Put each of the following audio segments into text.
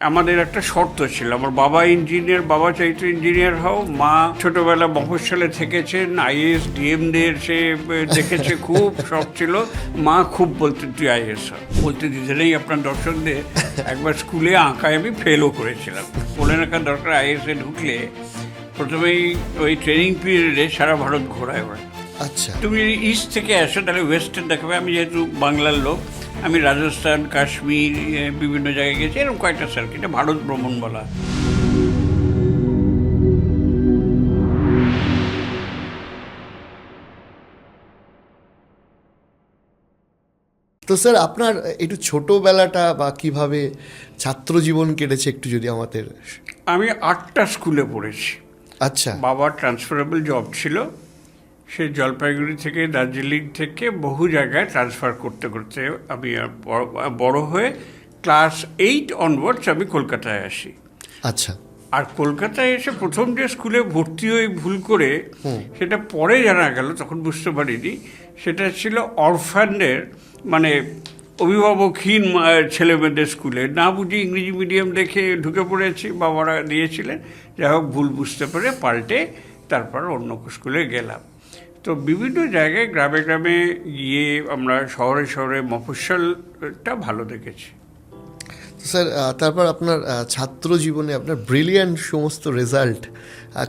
আমাদের একটা শর্ত ছিল, আমার বাবা ইঞ্জিনিয়ার, বাবা চাইতো ইঞ্জিনিয়ার হও, মা ছোটবেলা মফস্বলে থেকেছেন, আইএএস ডিএমদের সে দেখেছে, খুব শখ ছিল। মা খুব বলতেন তুই আইএএস হ, বলতে দিতে নেই আপনার দর্শকদের। একবার স্কুলে আঁকায় আমি ফেলও করেছিলাম। বলে রাখার দরকার, আইএএসে ঢুকলে প্রথমেই ওই ট্রেনিং পিরিয়ডে সারা ভারত ঘোরায় ওরা। আচ্ছা, তুমি ইস্ট থেকে আসো তাহলে ওয়েস্টার্ন দেখাবে। আমি যেহেতু বাংলার লোক, আমি রাজস্থান, কাশ্মীর, বিভিন্ন জায়গায় গেছি, এরকম কয়েকটা সার্কিটে ভারত ভ্রমণ বলা। তো স্যার আপনার একটু ছোটোবেলাটা বা কিভাবে ছাত্র জীবন কেটেছে একটু যদি আমাদের। আমি 8টা স্কুলে পড়েছি। আচ্ছা, বাবার ট্রান্সফারেবল জব ছিল, সে জলপাইগুড়ি থেকে, দার্জিলিং থেকে বহু জায়গায় ট্রান্সফার করতে করতে আমি বড় হয়ে ক্লাস 8 অনওয়ার্ডস আমি কলকাতায় আসি। আচ্ছা, আর কলকাতায় এসে প্রথম যে স্কুলে ভর্তি হয়ে ভুল করে, সেটা পরে জানা গেল, তখন বুঝতে পারিনি, সেটা ছিল অরফানদের, মানে অভিভাবকহীন ছেলেমেয়েদের স্কুলে। না বুঝি ইংরেজি মিডিয়াম দেখে ঢুকে পড়েছি, বাবারা দিয়েছিলেন। যাই হোক, ভুল বুঝতে পেরে পাল্টে তারপর অন্য স্কুলে গেলাম। তো বিভিন্ন জায়গায় গ্রামে গ্রামে গিয়ে আমরা শহরে শহরে মফস্বলটা ভালো দেখেছি। তো স্যার তারপর আপনার ছাত্র জীবনে আপনার ব্রিলিয়ান্ট সমস্ত রেজাল্ট,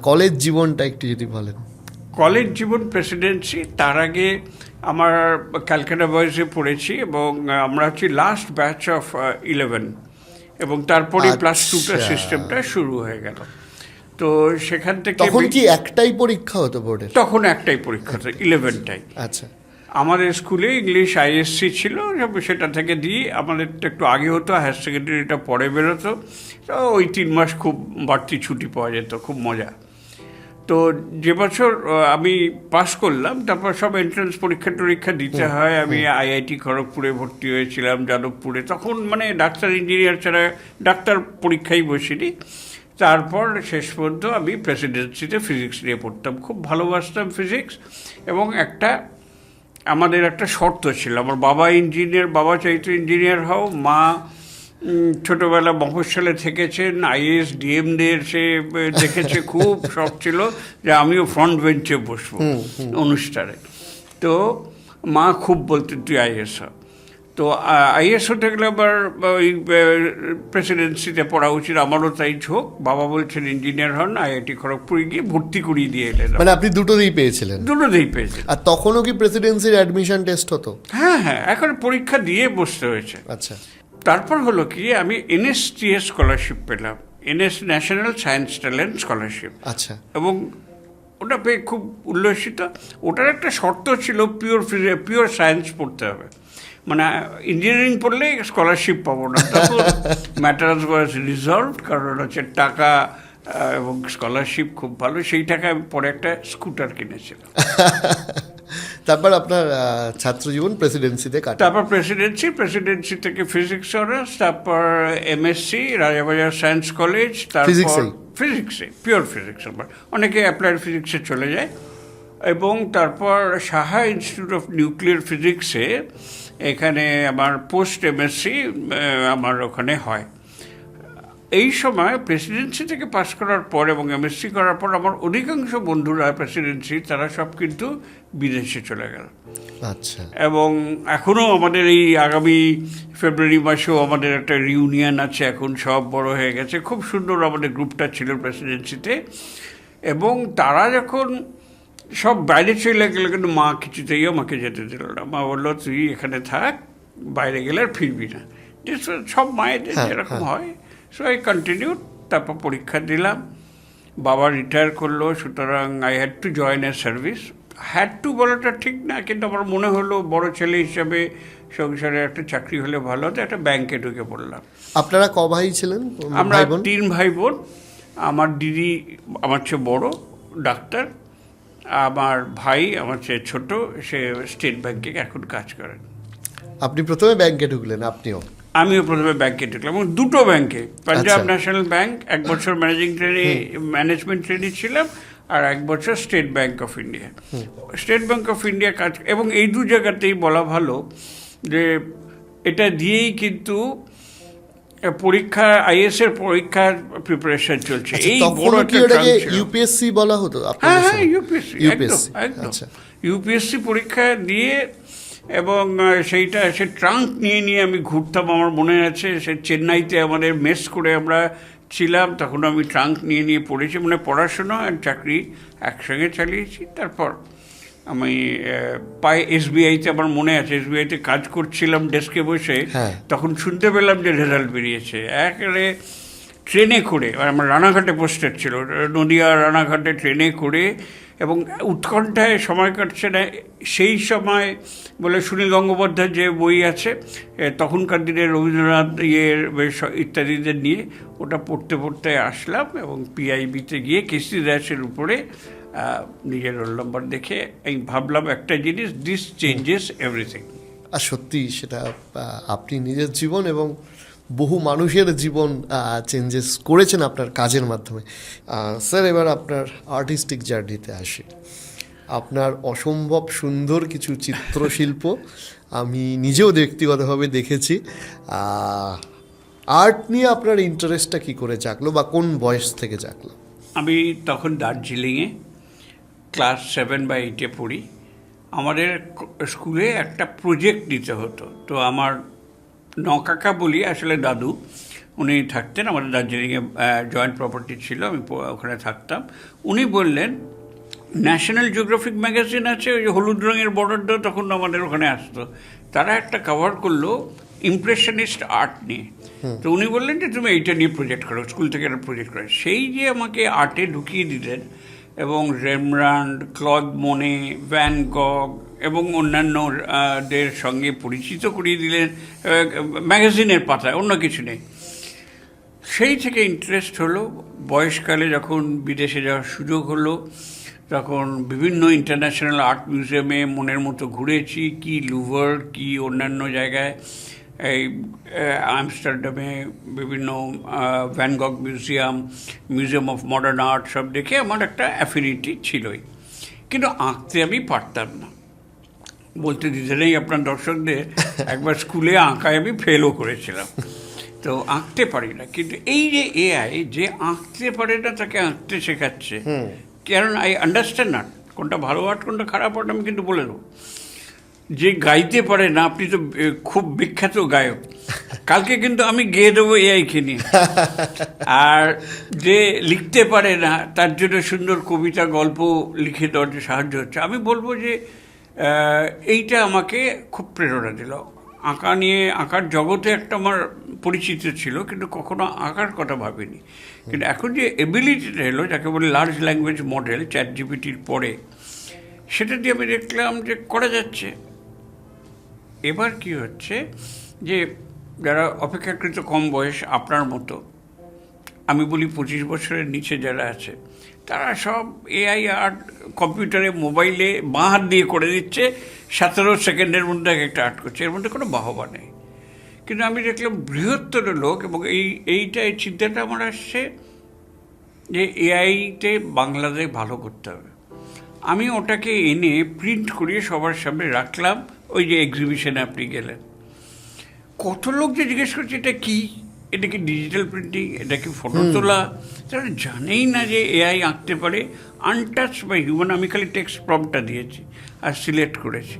কলেজ জীবনটা একটু যদি বলেন। কলেজ জীবন প্রেসিডেন্সি, তার আগে আমার ক্যালকাটা বয়েজে পড়েছি এবং আমরা হচ্ছি লাস্ট ব্যাচ অফ 11, এবং তারপরে প্লাস 2টা সিস্টেমটা শুরু হয়ে গেল। তো সেখান থেকে তখন কি একটাই পরীক্ষা হতো বোর্ডের? তখন একটাই পরীক্ষা হতো, 11টাই। আচ্ছা, আমাদের স্কুলে ইংলিশ আইএসসি ছিল, সেটা থেকে দিয়ে আমাদের একটু আগে হতো, হায়ার সেকেন্ডারিটা পরে বেরোতো। তো ওই 3 মাস খুব বাড়তি ছুটি পাওয়া যেত, খুব মজা। তো যে বছর আমি পাস করলাম, তারপর সব এন্ট্রান্স পরীক্ষা টরীক্ষা দিতে হয়। আমি আইআইটি খড়গপুরে ভর্তি হয়েছিলাম, যাদবপুরে। তখন মানে ডাক্তার ইঞ্জিনিয়ার ছাড়া ডাক্তার পরীক্ষাই বসিনি। তারপর শেষ পর্যন্ত আমি প্রেসিডেন্সিতে ফিজিক্স নিয়ে পড়তাম, খুব ভালোবাসতাম ফিজিক্স। এবং আমাদের একটা শর্ত ছিল, আমার বাবা ইঞ্জিনিয়ার, বাবা চাইতো ইঞ্জিনিয়ার হও, মা ছোটবেলা মফস্বলে থেকেছেন, আইএএস ডিএমদের সে দেখেছে, খুব শখ ছিল যে আমিও ফ্রন্ট বেঞ্চে বসবো অনুষ্ঠানে। তো মা খুব বলতেন তুই আইএএস হ। তো আইএএস হতে গেলে আবার ওই প্রেসিডেন্সিতে পড়া উচিত, আমারও তাই ঝোঁক। বাবা বলছেন ইঞ্জিনিয়ার হন, আইআইটি খড়গপুরে গিয়ে ভর্তি করিয়ে দিয়ে এলেন। মানে আপনি দুটোতেই পেয়েছিলেন? দুটোতেই পেয়েছেন। আর তখনও কি প্রেসিডেন্সির অ্যাডমিশন টেস্ট হতো? হ্যাঁ হ্যাঁ, এখন পরীক্ষা দিয়ে বসতে হয়েছে। আচ্ছা, তারপর হলো কি, আমি এনএসটিএস স্কলারশিপ পেলাম, ন্যাশনাল সায়েন্স ট্যালেন্ট স্কলারশিপ। আচ্ছা, এবং ওটা পেয়ে খুব উল্লসিত। ওটার একটা শর্ত ছিল, পিওর সায়েন্স পড়তে হবে, মানে ইঞ্জিনিয়ারিং পড়লে স্কলারশিপ পাবো না। তখন ম্যাটার্স ওয়াজ রিজলভড, কারণ হচ্ছে টাকা এবং স্কলারশিপ খুব ভালো। সেই টাকা আমি পরে একটা স্কুটার কিনেছিলাম। তারপর আপনার ছাত্র জীবন প্রেসিডেন্সিতে কাটা। তারপর প্রেসিডেন্সি থেকে ফিজিক্স অনার্স, তারপর এমএসসি রাজাবাজার সায়েন্স কলেজ, তারপর ফিজিক্সে, পিওর ফিজিক্স। আবার অনেকে অ্যাপ্লাইড ফিজিক্সে চলে যায়। এবং তারপর সাহা ইনস্টিটিউট অফ নিউক্লিয়ার ফিজিক্সে, এখানে আমার পোস্ট এমএসসি আমার ওখানে হয়। এই সময় প্রেসিডেন্সি থেকে পাস করার পর এবং এমএসসি করার পর আমার অধিকাংশ বন্ধুরা প্রেসিডেন্সি, তারা সব কিন্তু বিদেশে চলে গেল। আচ্ছা, এবং এখনও আমাদের এই আগামী ফেব্রুয়ারি মাসেও আমাদের একটা রিউনিয়ন আছে, এখন সব বড় হয়ে গেছে। খুব সুন্দর আমাদের গ্রুপটা ছিল প্রেসিডেন্সিতে। এবং তারা যখন সব বাইরে চলে গেল, কিন্তু মা কিছুতেই আমাকে যেতে দিল না। মা বললো তুই এখানে থাক, বাইরে গেলে আর ফিরবি না। সব মায়েদের যেরকম হয়। So I continue. তারপর পরীক্ষা দিলাম, বাবা রিটায়ার করলো, সুতরাং I had to join a service. Had to বলাটা ঠিক না, কিন্তু আমার মনে হলো বড় ছেলে হিসাবে সংসারে একটা চাকরি হলে ভালো হতো। একটা ব্যাংকে ঢুকে পড়লাম। আপনারা ক ভাই ছিলেন? আমরা 3 ভাই বোন। আমার দিদি আমার চেয়ে বড়, ডাক্তার। আমার ভাই আমার চেয়ে ছোট, সে স্টেট ব্যাংকে এখন কাজ করেন। আপনি প্রথমে ব্যাংকে ঢুকলেন? আপনিও? আমিও প্রথমে ব্যাংকে ঢুকলাম, এবং 2টো ব্যাংকে। পাঞ্জাব ন্যাশনাল ব্যাংক 1 বছর ম্যানেজমেন্ট ট্রেনিং ছিলাম, আর 1 বছর state bank of India. State bank of India কাজ, এবং এই 2 জায়গাতেই বলা ভালো যে এটা দিয়েই কিন্তু পরীক্ষা আইএস এর পরীক্ষার প্রিপারেশন চলছে। আচ্ছা, এই তখন বড় কি একটা ওটাকে chunk ছিল। ইউপিএসসি বলা হতো হ্যাঁ আপনাদের হ্যাঁ, সময়? ইউপিএসসি, একদম UPSC, একদম আচ্ছা। ইউপিএসসি পরীক্ষা দিয়ে, এবং সেইটা সে ট্রাঙ্ক নিয়ে নিয়ে আমি ঘুরতাম। আমার মনে আছে সে চেন্নাইতে আমাদের মেস করে আমরা ছিলাম, তখন আমি ট্রাঙ্ক নিয়ে নিয়ে পড়েছি, মানে পড়াশোনা আর চাকরি একসঙ্গে চালিয়েছি। তারপর আমি পায়ে এসবিআইতে, আমার মনে আছে এসবিআইতে কাজ করছিলাম ডেস্কে বসে, হ্যাঁ। তখন শুনতে পেলাম যে রেজাল্ট বেরিয়েছে। একেবারে ট্রেনে করে, আমার রানাঘাটে পোস্টেড ছিল, নদিয়া রানাঘাটে ট্রেনে করে, এবং উৎকণ্ঠায় সময় কাটছে না। সেই সময় বলে সুনীল গঙ্গোপাধ্যায়ের যে বই আছে তখনকার দিনে রবীন্দ্রনাথ ইত্যাদিদের নিয়ে, ওটা পড়তে পড়তে আসলাম, এবং পিআইবিতে গিয়ে কেসি দাসের উপরে নিজের রোল নাম্বার দেখে আমি ভাবলাম একটা জিনিস, দিস চেঞ্জেস এভরিথিং। আর সত্যি সেটা আপনি নিজের জীবন এবং বহু মানুষের জীবন চেঞ্জেস করেছেন আপনার কাজের মাধ্যমে। স্যার, এবার আপনার আর্টিস্টিক জার্নিতে আসি। আপনার অসম্ভব সুন্দর কিছু চিত্রশিল্প আমি নিজেও ব্যক্তিগতভাবে দেখেছি। আর্ট নিয়ে আপনার ইন্টারেস্টটা কী করে জাগলো, বা কোন বয়স থেকে জাগলো? আমি তখন দার্জিলিংয়ে ক্লাস 7 বা 8-এ পড়ি। আমাদের স্কুলে একটা প্রজেক্ট দিতে হতো। তো আমার নকাকা বলি, আসলে দাদু, উনি থাকতেন আমাদের দার্জিলিংয়ে, জয়েন্ট প্রপার্টি ছিল, আমি ওখানে থাকতাম। উনি বললেন, ন্যাশনাল জিওগ্রাফিক ম্যাগাজিন আছে, ওই যে হলুদ রঙের বর্ডারটা তখন আমাদের ওখানে আসতো, তারা একটা কভার করলো ইমপ্রেশনিস্ট আর্ট নিয়ে। তো উনি বললেন যে তুমি এইটা নিয়ে প্রজেক্ট করো, স্কুল থেকে একটা প্রজেক্ট করো। সেই যে আমাকে আর্টে ঢুকিয়ে দিলেন, এবং রেমব্রান্ড, ক্লদ মোনে, ভ্যান গগ এবং অন্যান্য দের সঙ্গে পরিচিত করিয়ে দিলেন ম্যাগাজিনের পাতায়, অন্য কিছু নেই। সেই থেকে ইন্টারেস্ট হলো। বয়সকালে যখন বিদেশে যাওয়ার সুযোগ হলো, তখন বিভিন্ন ইন্টারন্যাশনাল আর্ট মিউজিয়ামে মনের মতো ঘুরেছি, কি লুভার, কি অন্যান্য জায়গায়, এই আমস্টারডামে বিভিন্ন van গগ museum, museum of modern art, সব দেখে আমার একটা অ্যাফিনিটি ছিলই। কিন্তু আঁকতে আমি পারতাম না। বলতে দিতে নেই আপনার দর্শকদের, একবার স্কুলে আঁকায় আমি ফেলও করেছিলাম। তো আঁকতে পারি না। কিন্তু এই যে এআই যে আঁকতে পারে না, তাকে আঁকতে শেখাচ্ছে, কারণ আই আন্ডারস্ট্যান্ড না কোনটা ভালো আর্ট কোনটা খারাপ আর্ট, আমি কিন্তু বলে দেবো। যে গাইতে পারে না, আপনি তো খুব বিখ্যাত গায়ক, কালকে কিন্তু আমি গেয়ে দেবো এআইকে নিয়ে। আর যে লিখতে পারে না, তার জন্য সুন্দর কবিতা, গল্প লিখে দেওয়ার যে সাহায্য হচ্ছে, আমি বলবো যে এইটা আমাকে খুব প্রেরণা দিল। আঁকা নিয়ে, আঁকার জগতে একটা আমার পরিচিত ছিল, কিন্তু কখনো আঁকার কথা ভাবিনি। কিন্তু এখন যে এবিলিটিটা এলো, যাকে বলে লার্জ ল্যাঙ্গুয়েজ মডেল, চ্যাটজিপিটির পরে, সেটা দিয়ে আমি দেখলাম যে করা যাচ্ছে। এবার কি হচ্ছে যে যারা অপেক্ষাকৃত কম বয়স, আপনার মতো, আমি বলি 25 বছরের নিচে যারা আছে, তারা সব এআই আর্ট কম্পিউটারে, মোবাইলে বাঁ হাত দিয়ে করে দিচ্ছে, 17 সেকেন্ডের মধ্যে একটা আর্ট করছে, এর মধ্যে কোনো বাহবা নেই। কিন্তু আমি দেখলাম বৃহত্তর লোক, এবং এই চিন্তাটা আমার আসছে যে এআইতে বাংলাদেশ ভালো করতে হবে। আমি ওটাকে এনে প্রিন্ট করিয়ে সবার সামনে রাখলাম। ওই যে এক্সিবিশনে আপনি গেলেন, কত লোক যে জিজ্ঞেস করছে এটা কি, এটা কি ডিজিটাল প্রিন্টিং, এটা কি ফটো তোলা, তারা জানেই না যে এআই আঁকতে পারে আনটাচ বাই হিউম্যান। আমি খালি টেক্সট প্রম্পটটা দিয়েছি আর সিলেক্ট করেছি।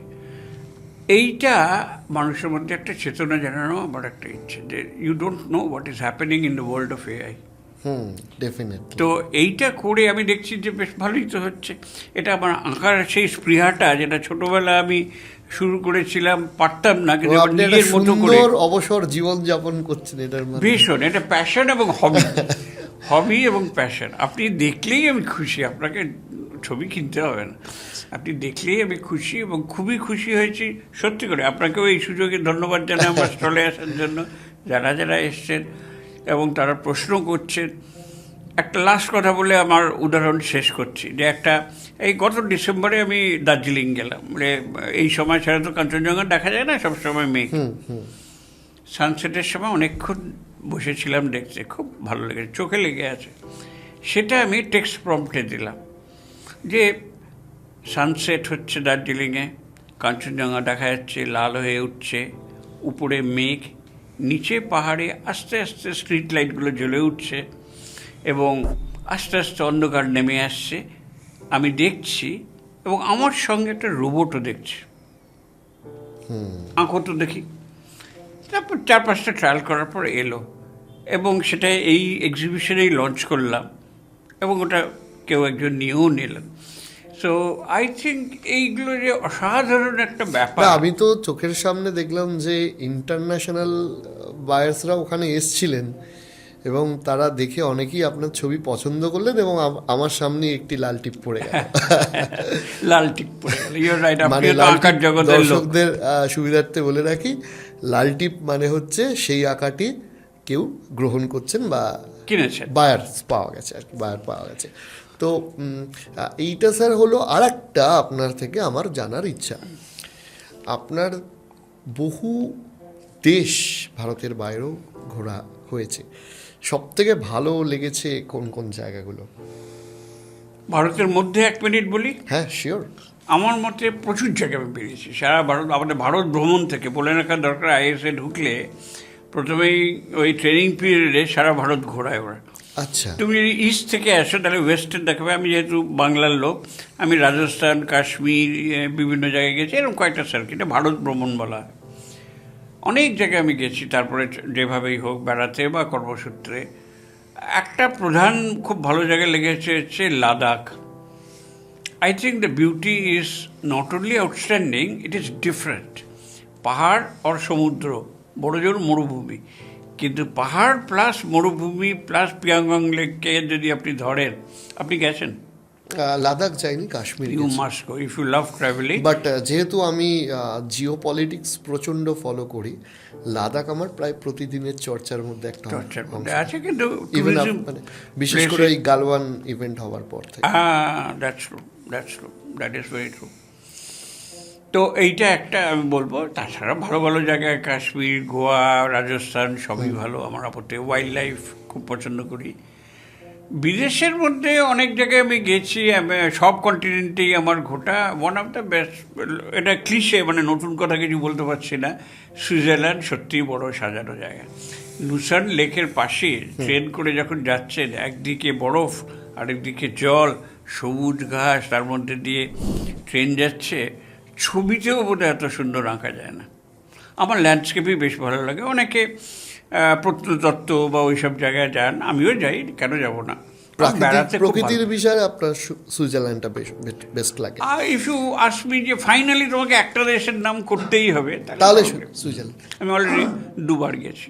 এইটা মানুষের মধ্যে একটা চেতনা জানানো আমার একটা ইচ্ছে, যে you don't know what is happening in the world of AI. Definitely. তো এইটা করে আমি দেখছি যে বেশ ভালোই তো হচ্ছে। এটা আমার আঁকার সেই স্পৃহাটা, যেটা ছোটবেলা আমি শুরু করেছিলাম, পারতাম না, কিন্তু নিজের মতো করে অবসর জীবন যাপন করছেন, এটার ভীষণ এটা প্যাশন এবং হবি, হবি এবং প্যাশন। আপনি দেখলেই আমি খুশি, আপনাকে ছবি কিনতে হবে না, আপনি দেখলেই আমি খুশি, এবং খুবই খুশি হয়েছি সত্যি করে। আপনাকেও এই সুযোগে ধন্যবাদ জানাই আমার স্টলে আসার জন্য, যারা যারা এসছেন এবং তারা প্রশ্ন করছেন। একটা লাস্ট কথা বলে আমার উদাহরণ শেষ করছি, যে একটা এই গত ডিসেম্বরে আমি দার্জিলিং গেলাম। মানে এই সময় ছাড়া তো কাঞ্চনজঙ্ঘা দেখা যায় না, সবসময় মেঘ। সানসেটের সময় অনেকক্ষণ বসেছিলাম দেখতে, খুব ভালো লেগেছে, চোখে লেগে আছে। সেটা আমি টেক্সট প্রম্পটে দিলাম যে সানসেট হচ্ছে দার্জিলিংয়ে, কাঞ্চনজঙ্ঘা দেখা যাচ্ছে, লাল হয়ে উঠছে, উপরে মেঘ, নিচে পাহাড়ে আস্তে আস্তে স্ট্রিট লাইটগুলো জ্বলে উঠছে এবং আস্তে আস্তে অন্ধকার নেমে আসছে, আমি দেখছি এবং আমার সঙ্গে একটা রোবটও দেখছি। আঁকো তো দেখি। তারপর 4-5টা ট্রায়াল করার পর এলো এবং সেটা এই এক্সিবিশনেই লঞ্চ করলাম এবং ওটা কেউ একজন নিয়েও নিলেন। সো আই থিঙ্ক এইগুলো যে অসাধারণ একটা ব্যাপার। না, আমি তো চোখের সামনে দেখলাম যে ইন্টারন্যাশনাল বায়ার্সরা ওখানে এসছিলেন এবং তারা দেখে অনেকেই আপনার ছবি পছন্দ করলেন এবং আমার সামনে একটি লাল টিপ পড়ে গেল। লাল টিপ পড়ে গেল, ইউর রাইট। মানে আপনি তো লাল আঁকার টিপ, জগতের লোক। দর্শকদের সুবিধার্থে বলে রাখি, লাল টিপ মানে হচ্ছে সেই আঁকাটি কেউ গ্রহণ করছেন বা কিনেছেন। বায়ার পাওয়া গেছে আর কি, বায়ার পাওয়া গেছে। তো এইটা স্যার হলো আর একটা আপনার থেকে আমার জানার ইচ্ছা। আপনার বহু দেশ ভারতের বাইরেও ঘোরা হয়েছে, সব থেকে ভালো লেগেছে কোন কোন জায়গাগুলো? ভারতের মধ্যে 1 মিনিট বলি। হ্যাঁ, শিওর। আমার মতে প্রচুর জায়গায় আমি বেরিয়েছি সারা ভারত। আমাদের ভারত ভ্রমণ থেকে বলে রাখার দরকার, আইএসএ ঢুকলে প্রথমেই ওই ট্রেনিং পিরিয়ডে সারা ভারত ঘোরায় ওরা। আচ্ছা, তুমি যদি ইস্ট থেকে আসো তাহলে ওয়েস্টার্ন দেখাবে। আমি যেহেতু বাংলার লোক, আমি রাজস্থান, কাশ্মীর, বিভিন্ন জায়গায় গেছি, এরকম কয়েকটা সার্কিটে ভারত ভ্রমণ বলা হয়। অনেক জায়গায় আমি গেছি, তারপরে যেভাবেই হোক বেড়াতে বা কর্মসূত্রে। একটা প্রধান খুব ভালো জায়গায় লেগেছে হচ্ছে Ladakh. I think the beauty is not only outstanding, it is different. পাহাড় আর সমুদ্র, বড় জোর মরুভূমি, কিন্তু পাহাড় প্লাস মরুভূমি প্লাস পিয়াংগং লেককে যদি আপনি ধরেন, আপনি গেছেন? লাদাখ যাইনি, Kashmir you must go if you love travelling. But যেহেতু আমি জিও পলিটিক্স প্রচণ্ড ফলো করি, লাদাখ আমার প্রায় প্রতিদিনের চর্চার মধ্যে একটা চর্চার অংশ। মধ্যে আছে, কিন্তু Even tourism মানে বিশেষ করে এই গালওয়ান ইভেন্ট হওয়ার পর থেকে। That's true, that's true, that is very true. তো এইটা একটা আমি বলবো। তাছাড়া ভালো ভালো জায়গায় কাশ্মীর, গোয়া, রাজস্থান সবই ভালো। আমার আপত্তি, ওয়াইল্ড লাইফ খুব পছন্দ করি। বিদেশের মধ্যে অনেক জায়গায় আমি গেছি, সব কন্টিনেন্টেই আমার ঘোটা। ওয়ান অফ দ্য বেস্ট, এটা ক্লিশে, মানে নতুন কথা কিছু বলতে পারছি না, সুইজারল্যান্ড সত্যিই বড় সাজানো জায়গা। লুসান লেকের পাশে ট্রেন করে যখন যাচ্ছেন, একদিকে বরফ আরেকদিকে জল, সবুজ ঘাস, তার মধ্যে দিয়ে ট্রেন যাচ্ছে, ছবিতেও বোধহয় এত সুন্দর আঁকা যায় না। আমার ল্যান্ডস্কেপই বেশ ভালো লাগে। অনেকে প্রত্নতত্ত্ব বা ওইসব জায়গায় যান, আমিও যাই, কেন যাব না। প্রকৃতির বিষয়ে আপনার সুইজারল্যান্ডটা বেস্ট লাগে? ইফ ইউ আস্ক মি যে ফাইনালি তোমাকে একটা দেশের নাম করতেই হবে, তাহলে সুইজারল্যান্ড। আমি অলরেডি 2 বার গেছি।